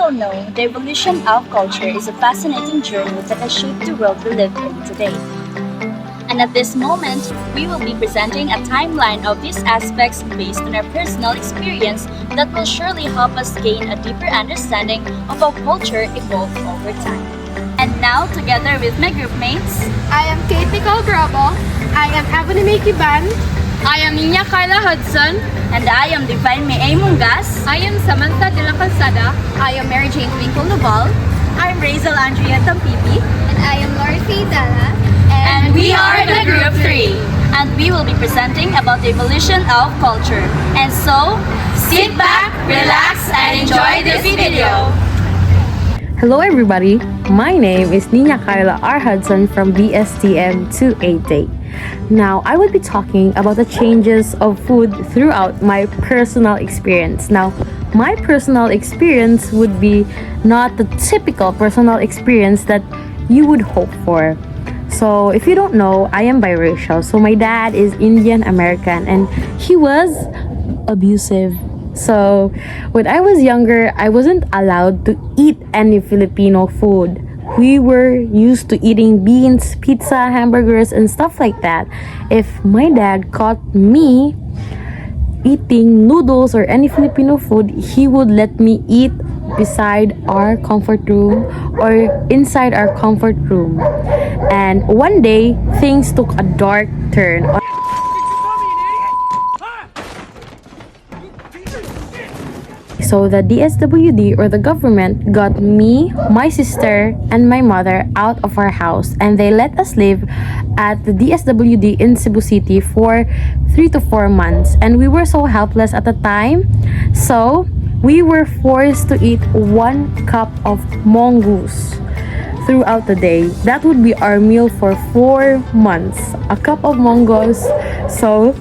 all know, the evolution of culture is a fascinating journey that has shaped the world we live in today. And at this moment, we will be presenting a timeline of these aspects based on our personal experience that will surely help us gain a deeper understanding of how culture evolved over time. And now, together with my group mates, I am Nicole Brobo. I am Evony Mae Quiban. I am Kyla Hudson. and I am Devine Mae Mongas. I am Samantha de la Calzada. I am Mary Jane Twinkle Noval. I'm Razyl Andrea Tampipi. And I am Lorife Dala. And we are the Group 3. And we will be presenting about the evolution of culture. And so, sit back, relax, and enjoy this video. Hello everybody, my name is Kyla R. Hudson from BSTM 2A-DAY. Now, I will be talking about the changes of food throughout my personal experience. Now, my personal experience would be not the typical personal experience that you would hope for. So, if you don't know, I am biracial. So, my dad is Indian American and he was abusive. So, when I was younger, I wasn't allowed to eat any Filipino food. We were used to eating beans, pizza, hamburgers, and stuff like that. If my dad caught me eating noodles or any Filipino food, he would let me eat beside our comfort room or inside our comfort room. And one day, things took a dark turn. So the DSWD or the government got me, my sister, and my mother out of our house, and they let us live at the DSWD in Cebu City for 3 to 4 months. And we were so helpless at the time, so we were forced to eat 1 cup of mongoose throughout the day. That would be our meal for 4 months. A cup of mongoose. So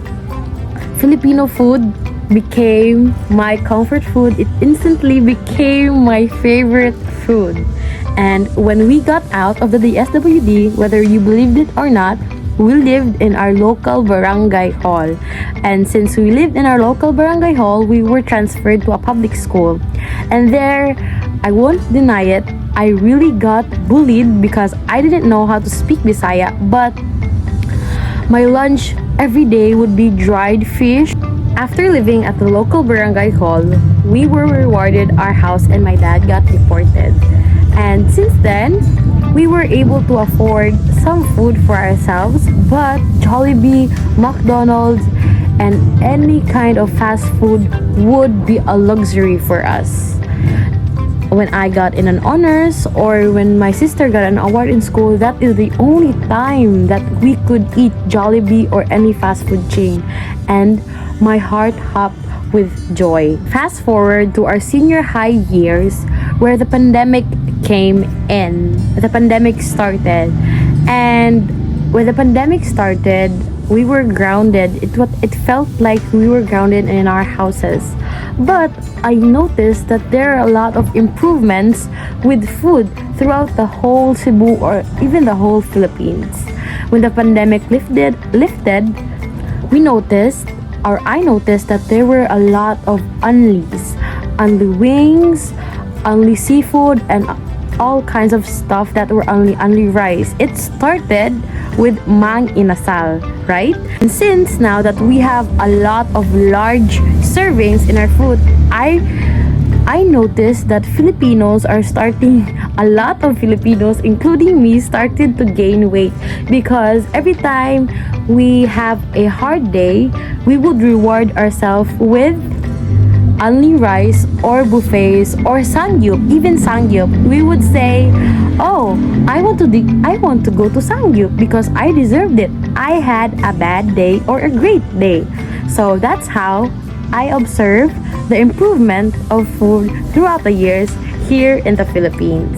Filipino food became my comfort food. It instantly became my favorite food. And when we got out of the DSWD, whether you believed it or not, we lived in our local barangay hall. And since we lived in our local barangay hall, we were transferred to a public school. And there, I won't deny it, I really got bullied because I didn't know how to speak Bisaya. But my lunch every day would be dried fish. After living at the local barangay hall, we were rewarded our house and my dad got deported. And since then, we were able to afford some food for ourselves, but Jollibee, McDonald's, and any kind of fast food would be a luxury for us. When I got in an honors or when my sister got an award in school, that is the only time that we could eat Jollibee or any fast food chain. And my heart hopped with joy. Fast forward to our senior high years where the pandemic came in. The pandemic started. And when the pandemic started, we were grounded. It felt like we were grounded in our houses. But I noticed that there are a lot of improvements with food throughout the whole Cebu or even the whole Philippines. When the pandemic lifted, I noticed that there were a lot of unlis, unli wings, unli seafood, and all kinds of stuff that were unli rice. It started with mang inasal, right? And since now that we have a lot of large servings in our food, I noticed that a lot of Filipinos, including me, started to gain weight because every time we have a hard day, we would reward ourselves with only rice or buffets or sangyup, even sangyup. We would say, "Oh, I want to go to sangyup because I deserved it. I had a bad day or a great day." So that's how I observe the improvement of food throughout the years here in the Philippines.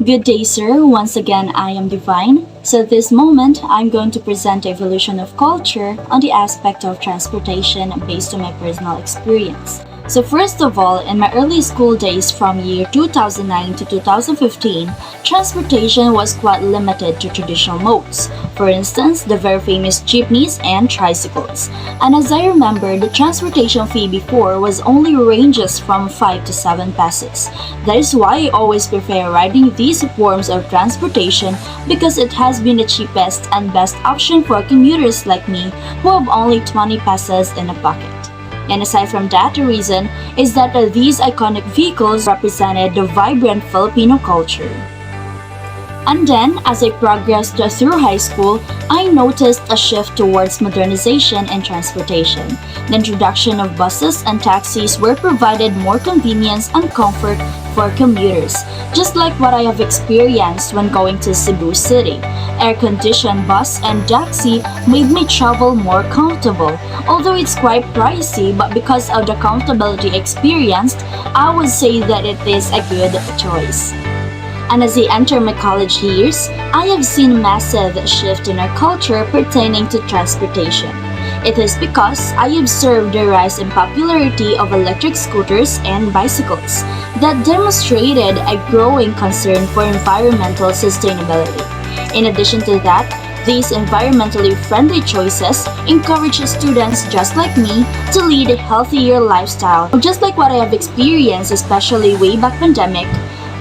Good day, sir. Once again, I am Devine. So at this moment, I'm going to present the evolution of culture on the aspect of transportation based on my personal experience. So first of all, in my early school days from year 2009 to 2015, transportation was quite limited to traditional modes. For instance, the very famous jeepneys and tricycles. And as I remember, the transportation fee before was only ranges from 5 to 7 pesos. That is why I always prefer riding these forms of transportation because it has been the cheapest and best option for commuters like me who have only 20 pesos in a pocket. And aside from that, the reason is that these iconic vehicles represented the vibrant Filipino culture. And then, as I progressed through high school, I noticed a shift towards modernization and transportation. The introduction of buses and taxis were provided more convenience and comfort for commuters, just like what I have experienced when going to Cebu City. Air-conditioned bus and taxi made me travel more comfortable, although it's quite pricey, but because of the comfortability experienced, I would say that it is a good choice. And as I enter my college years, I have seen massive shift in our culture pertaining to transportation. It is because I observed the rise in popularity of electric scooters and bicycles that demonstrated a growing concern for environmental sustainability. In addition to that, these environmentally friendly choices encourage students just like me to lead a healthier lifestyle, just like what I have experienced, especially way back pandemic,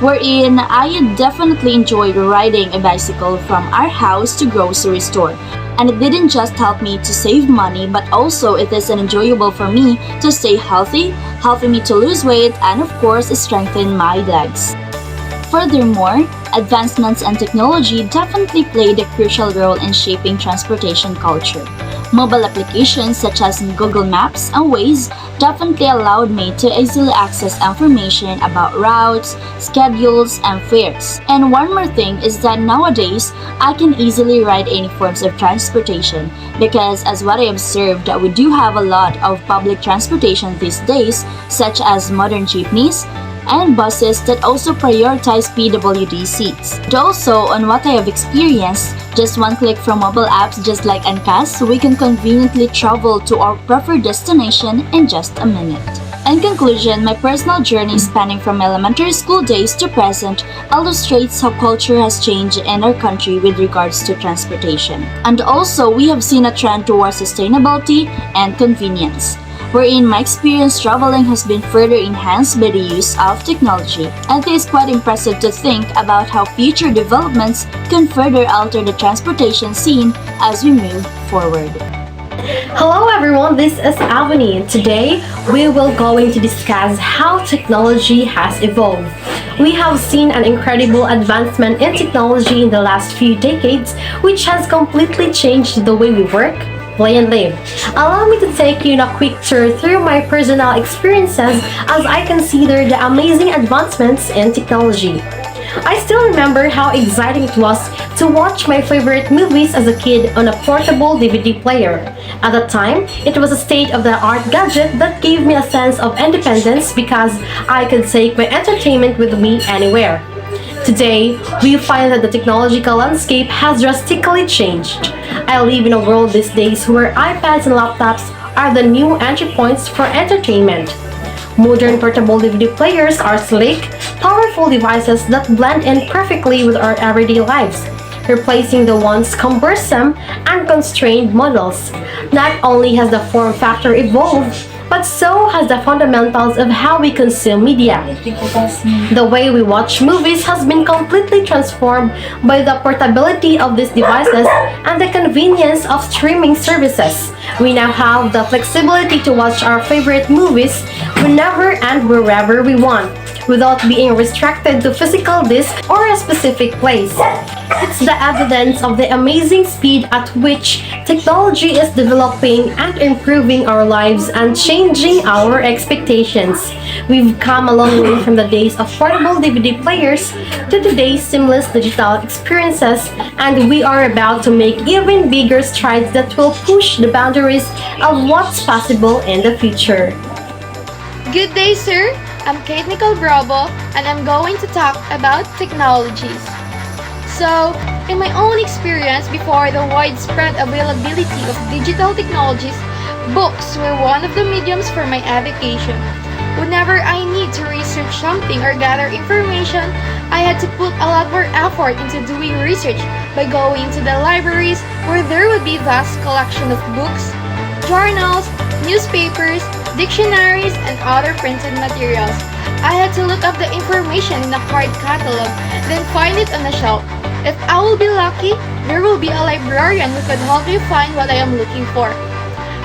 wherein I definitely enjoyed riding a bicycle from our house to grocery store. And it didn't just help me to save money, but also it is enjoyable for me to stay healthy, helping me to lose weight, and of course strengthen my legs. Furthermore, advancements in technology definitely played a crucial role in shaping transportation culture. Mobile applications such as Google Maps and Waze definitely allowed me to easily access information about routes, schedules, and fares. And one more thing is that nowadays, I can easily ride any forms of transportation because as what I observed that we do have a lot of public transportation these days such as modern jeepneys, and buses that also prioritize PWD seats. And also, on what I have experienced, just one click from mobile apps just like Angkas, we can conveniently travel to our preferred destination in just a minute. In conclusion, my personal journey spanning from elementary school days to present illustrates how culture has changed in our country with regards to transportation. And also, we have seen a trend towards sustainability and convenience, wherein my experience traveling has been further enhanced by the use of technology. And it is quite impressive to think about how future developments can further alter the transportation scene as we move forward. Hello everyone, this is Evony. Today, we will going to discuss how technology has evolved. We have seen an incredible advancement in technology in the last few decades, which has completely changed the way we work, play and live. Allow me to take you on a quick tour through my personal experiences as I consider the amazing advancements in technology. I still remember how exciting it was to watch my favorite movies as a kid on a portable DVD player. At the time, it was a state-of-the-art gadget that gave me a sense of independence because I could take my entertainment with me anywhere. Today, we find that the technological landscape has drastically changed. I live in a world these days where iPads and laptops are the new entry points for entertainment. Modern portable DVD players are sleek, powerful devices that blend in perfectly with our everyday lives, replacing the once cumbersome and constrained models. Not only has the form factor evolved, but so has the fundamentals of how we consume media. The way we watch movies has been completely transformed by the portability of these devices and the convenience of streaming services. We now have the flexibility to watch our favorite movies whenever and wherever we want, without being restricted to physical disc or a specific place. It's the evidence of the amazing speed at which technology is developing and improving our lives and changing our expectations. We've come a long way from the days of portable DVD players to today's seamless digital experiences, and we are about to make even bigger strides that will push the boundaries of what's possible in the future. Good day, sir. I'm Nicole Brobo, and I'm going to talk about technologies. So, in my own experience before the widespread availability of digital technologies, books were one of the mediums for my education. Whenever I need to research something or gather information, I had to put a lot more effort into doing research by going to the libraries where there would be vast collection of books, journals, newspapers, dictionaries, and other printed materials. I had to look up the information in a hard catalog, then find it on a shelf. If I will be lucky, there will be a librarian who could help me find what I am looking for.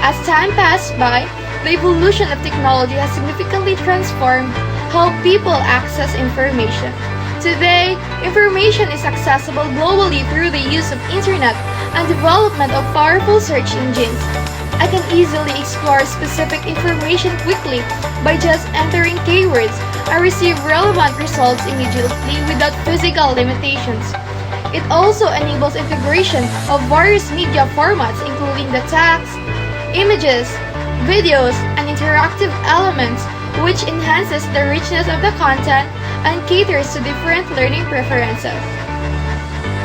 As time passed by, the evolution of technology has significantly transformed how people access information. Today, information is accessible globally through the use of internet and development of powerful search engines. I can easily explore specific information quickly by just entering keywords. I receive relevant results immediately without physical limitations. It also enables integration of various media formats including the text, images, videos, and interactive elements, which enhances the richness of the content and caters to different learning preferences.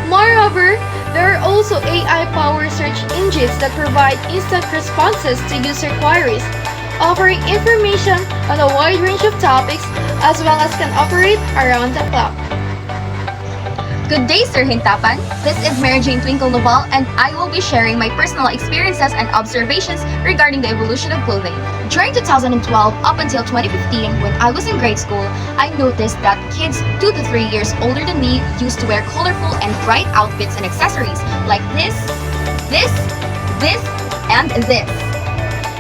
Moreover, there are also AI-powered search engines that provide instant responses to user queries, offering information on a wide range of topics as well as can operate around the clock. Good day, Sir Hintapan. This is Mary Jane Twinkle Noval, and I will be sharing my personal experiences and observations regarding the evolution of clothing. During 2012 up until 2015, when I was in grade school, I noticed that kids 2 to 3 years older than me used to wear colorful and bright outfits and accessories like this, and this.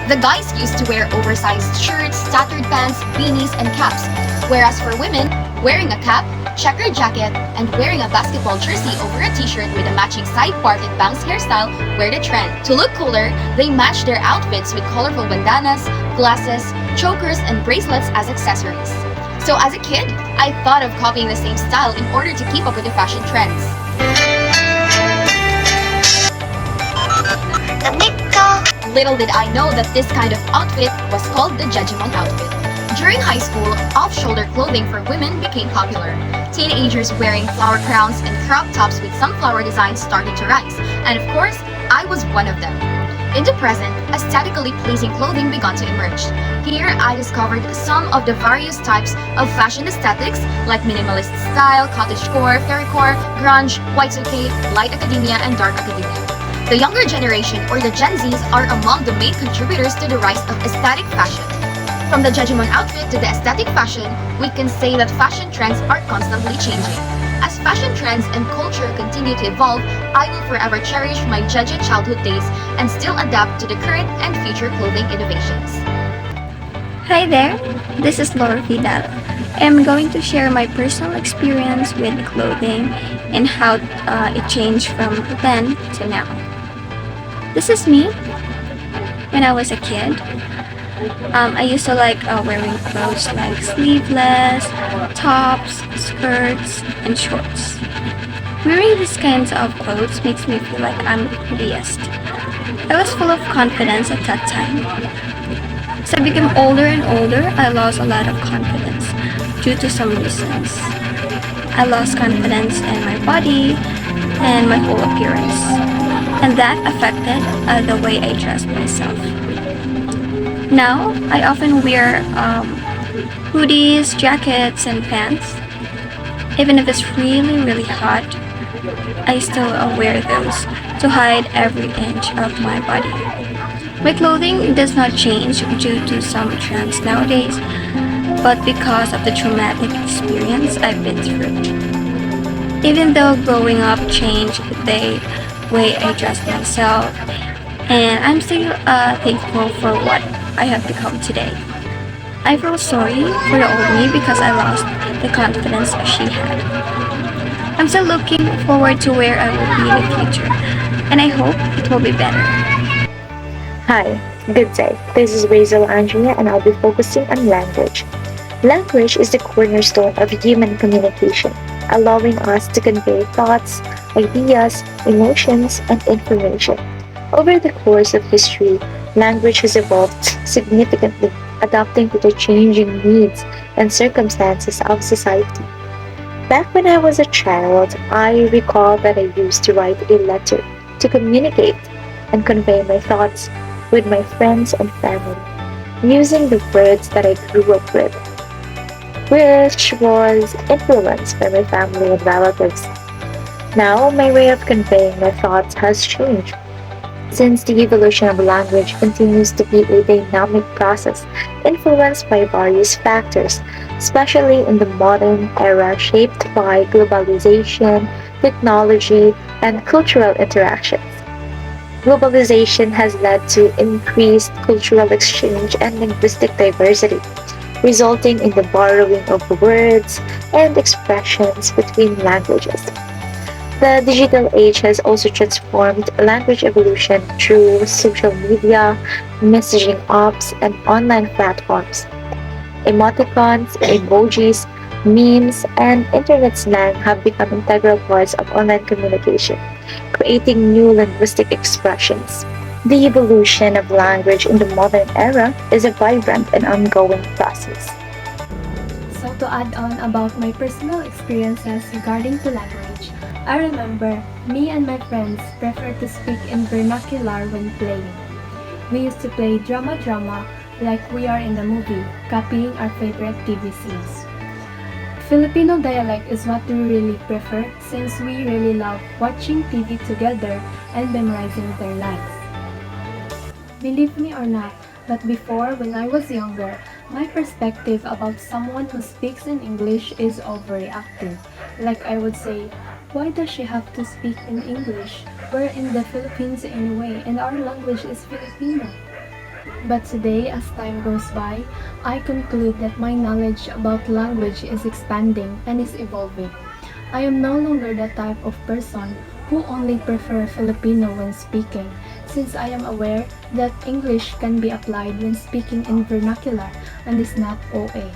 The guys used to wear oversized shirts, tattered pants, beanies, and caps, whereas for women, wearing a cap, checkered jacket, and wearing a basketball jersey over a t-shirt with a matching side-parted bangs hairstyle were the trend. To look cooler, they matched their outfits with colorful bandanas, glasses, chokers, and bracelets as accessories. So as a kid, I thought of copying the same style in order to keep up with the fashion trends. Little did I know that this kind of outfit was called the Jejemon outfit. During high school, off-shoulder clothing for women became popular. Teenagers wearing flower crowns and crop tops with sunflower designs started to rise, and of course, I was one of them. In the present, aesthetically pleasing clothing began to emerge. Here, I discovered some of the various types of fashion aesthetics like minimalist style, cottagecore, fairycore, grunge, Y2K, light academia, and dark academia. The younger generation, or the Gen Zs, are among the main contributors to the rise of aesthetic fashion. From the Jejemon outfit to the aesthetic fashion, we can say that fashion trends are constantly changing. As fashion trends and culture continue to evolve, I will forever cherish my Jeje childhood days and still adapt to the current and future clothing innovations. Hi there, this is Lorife Dala. I'm going to share my personal experience with clothing and how it changed from then to now. This is me when I was a kid. I used to like wearing clothes like sleeveless, tops, skirts, and shorts. Wearing these kinds of clothes makes me feel like I'm the prettiest. I was full of confidence at that time. As I became older and older, I lost a lot of confidence due to some reasons. I lost confidence in my body and my whole appearance, and that affected the way I dressed myself. Now, I often wear hoodies, jackets, and pants. Even if it's really, really hot, I still wear those to hide every inch of my body. My clothing does not change due to some trends nowadays, but because of the traumatic experience I've been through. Even though growing up changed the way I dress myself, and I'm still thankful for what I have become today. I feel sorry for the old me because I lost the confidence she had. I'm still looking forward to where I will be in the future, and I hope it will be better. Hi, good day. This is Razyl, Andrea, and I'll be focusing on language. Language is the cornerstone of human communication, allowing us to convey thoughts, ideas, emotions, and information. Over the course of history, language has evolved significantly, adapting to the changing needs and circumstances of society. Back when I was a child, I recall that I used to write a letter to communicate and convey my thoughts with my friends and family. using the words that I grew up with, which was influenced by my family and relatives. Now, my way of conveying my thoughts has changed. Since the evolution of language continues to be a dynamic process influenced by various factors, especially in the modern era shaped by globalization, technology, and cultural interactions. Globalization has led to increased cultural exchange and linguistic diversity, resulting in the borrowing of words and expressions between languages. The digital age has also transformed language evolution through social media, messaging apps, and online platforms. Emoticons, emojis, memes, and internet slang have become integral parts of online communication, creating new linguistic expressions. The evolution of language in the modern era is a vibrant and ongoing process. So to add on about my personal experiences regarding to language, I remember me and my friends prefer to speak in vernacular when playing. We used to play drama like we are in the movie, copying our favorite TV scenes. Filipino dialect is what we really prefer since we really love watching TV together and memorizing their lines. Believe me or not, but before, when I was younger, my perspective about someone who speaks in English is overreacting. Like I would say, why does she have to speak in English? We're in the Philippines anyway, and our language is Filipino. But today, as time goes by, I conclude that my knowledge about language is expanding and is evolving. I am no longer the type of person who only prefer Filipino when speaking, since I am aware that English can be applied when speaking in vernacular and is not OA.